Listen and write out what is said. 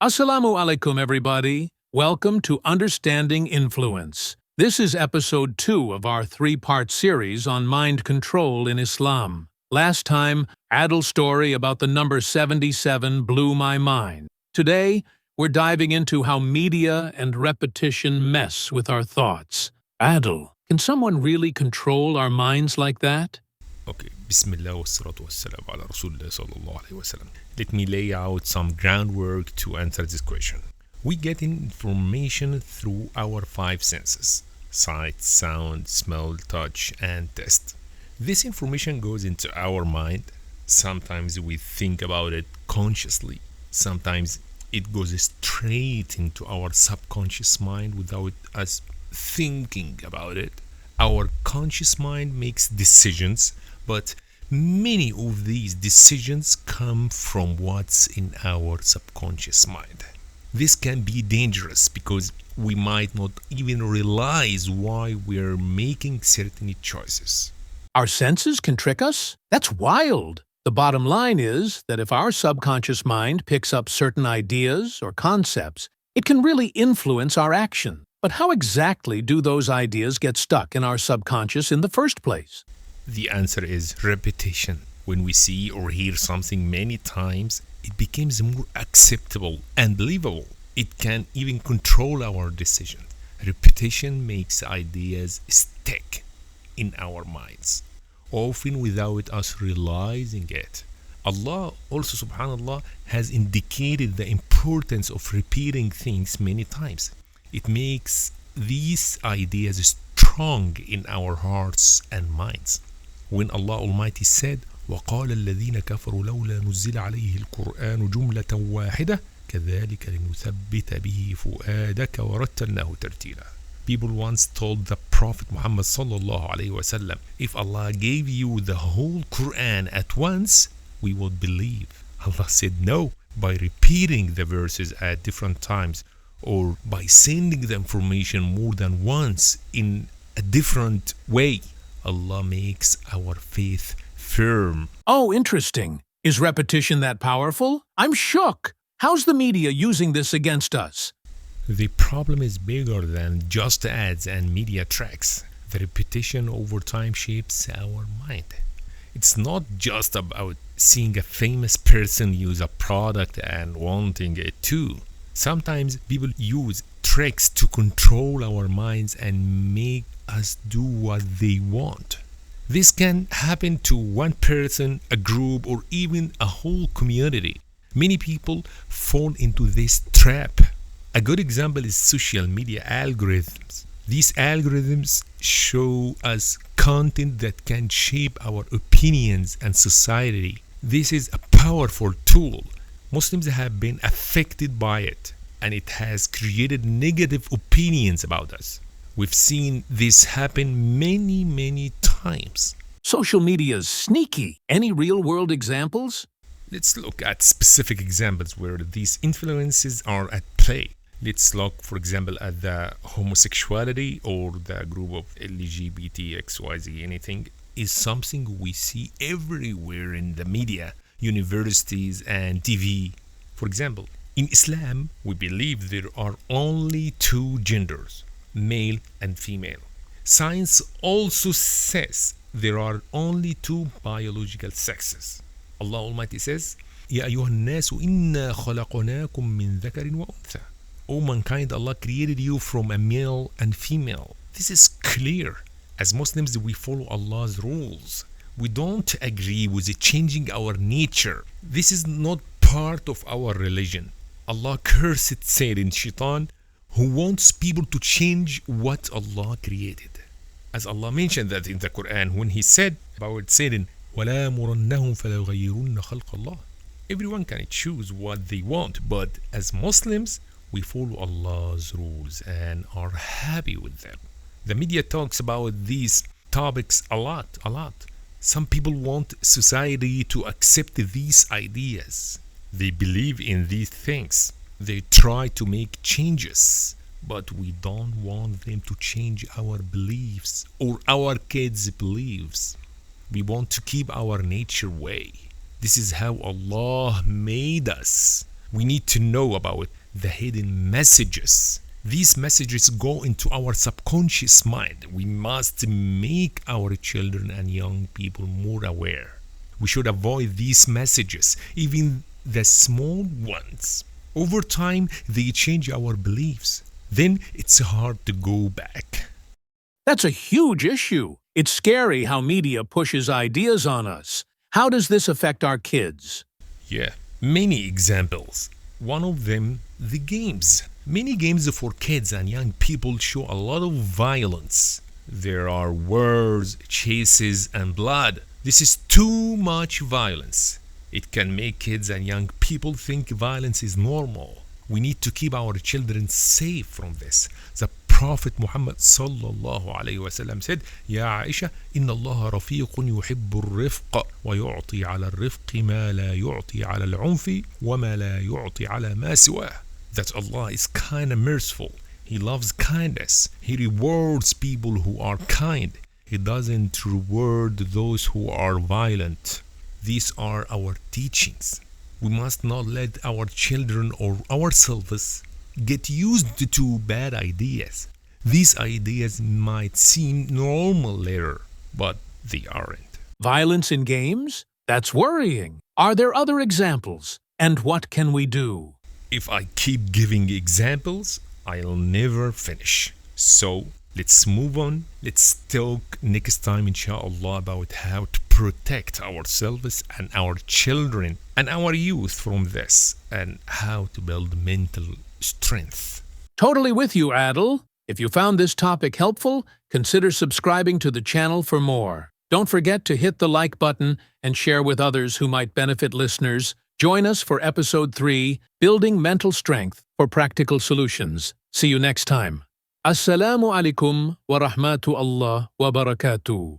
Assalamu alaikum, everybody. Welcome to Understanding Influence. This is episode 2 of our 3-part series on mind control in Islam. Last time, Adil's story about the number 77 blew my mind. Today, we're diving into how media and repetition mess with our thoughts. Adil, can someone really control our minds like that? Okay, Bismillah wa salatu wassalam ala Rasulullah sallallahu alayhi wa sallam. Let me lay out some groundwork to answer this question. We get information through our 5 senses: sight, sound, smell, touch, and taste. This information goes into our mind. Sometimes we think about it consciously. Sometimes it goes straight into our subconscious mind without us thinking about it. Our conscious mind makes decisions, but many of these decisions come from what's in our subconscious mind. This can be dangerous because we might not even realize why we're making certain choices. Our senses can trick us? That's wild! The bottom line is that if our subconscious mind picks up certain ideas or concepts, it can really influence our action. But how exactly do those ideas get stuck in our subconscious in the first place? The answer is repetition. When we see or hear something many times, it becomes more acceptable and believable. It can even control our decisions. Repetition makes ideas stick in our minds, often without us realizing it. Allah also, subhanallah, has indicated the importance of repeating things many times. It makes these ideas strong in our hearts and minds. When Allah Almighty said, وَقَالَ الَّذِينَ كَفَرُوا لَوْلَا نُزِّلَ عَلَيْهِ الْقُرْآنُ جُمْلَةً وَاحِدَةً كَذَلِكَ لِنُثَبِّتَ بِهِ فُؤَادَكَ وَرَتَّلْنَاهُ تَرْتِيلًا. People once told the Prophet Muhammad sallallahu alayhi wasallam, if Allah gave you the whole Quran at once, we would believe. Allah said no. By repeating the verses at different times, or by sending the information more than once in a different way, Allah makes our faith firm. Oh, interesting. Is repetition that powerful? I'm shook. How's the media using this against us? The problem is bigger than just ads and media tracks. The repetition over time shapes our mind. It's not just about seeing a famous person use a product and wanting it too. Sometimes people use tricks to control our minds and make us do what they want. This can happen to one person, a group, or even a whole community. Many people fall into this trap. A good example is social media algorithms. These algorithms show us content that can shape our opinions and society. This is a powerful tool. Muslims have been affected by it, and it has created negative opinions about us. We've seen this happen many times. Social media's sneaky. Any real-world examples? Let's look at specific examples where these influences are at play. Let's look, for example, at the homosexuality or the group of LGBTQ, anything is something we see everywhere in the media, universities, and TV. For example, in Islam, we believe there are only 2 genders, male and female. Science also says there are only 2 biological sexes. Allah Almighty says, يَا أَيُّهَا النَّاسُ إِنَّا خَلَقْنَاكُم مِّن ذَكَرٍ وَأُنثَى. O mankind, Allah created you from a male and female. This is clear. As Muslims, we follow Allah's rules. We don't agree with changing our nature. This is not part of our religion. Allah cursed Satan, Shaitan, who wants people to change what Allah created. As Allah mentioned that in the Quran when He said about Satan, وَلَا مُرَنَّهُمْ فَلَا يُغَيِّرُنَّ خَلْقَ اللَّهِ. Everyone can choose what they want, but as Muslims, we follow Allah's rules and are happy with them. The media talks about these topics a lot. Some people want society to accept these ideas. They believe in these things. They try to make changes, but we don't want them to change our beliefs or our kids' beliefs. We want to keep our nature way. This is how Allah made us. We need to know about the hidden messages. These messages go into our subconscious mind. We must make our children and young people more aware. We should avoid these messages, even the small ones. Over time, they change our beliefs. Then it's hard to go back. That's a huge issue. It's scary how media pushes ideas on us. How does this affect our kids? Yeah, many examples. One of them, the games. Many games for kids and young people show a lot of violence. There are wars, chases, and blood. This is too much violence. It can make kids and young people think violence is normal. We need to keep our children safe from this. The Prophet Muhammad sallallahu alayhi wasallam said, "Ya Aisha, inna Allah rafiqun yuhibbu al-rifq wa yu'ti ala al-rifq ma la yu'ti ala al-'unfi wa ma la yu'ti ala ma siwah." That Allah is kind and merciful. He loves kindness. He rewards people who are kind. He doesn't reward those who are violent. These are our teachings. We must not let our children or ourselves get used to bad ideas. These ideas might seem normal later, but they aren't. Violence in games? That's worrying. Are there other examples? And what can we do? If I keep giving examples, I'll never finish. So let's move on. Let's talk next time, inshallah, about how to protect ourselves and our children and our youth from this, and how to build mental strength. Totally with you, Adil. If you found this topic helpful, consider subscribing to the channel for more. Don't forget to hit the like button and share with others who might benefit. Listeners, join us for episode 3, Building Mental Strength for Practical Solutions. See you next time. Assalamu alaikum wa rahmatullahi wa barakatuh.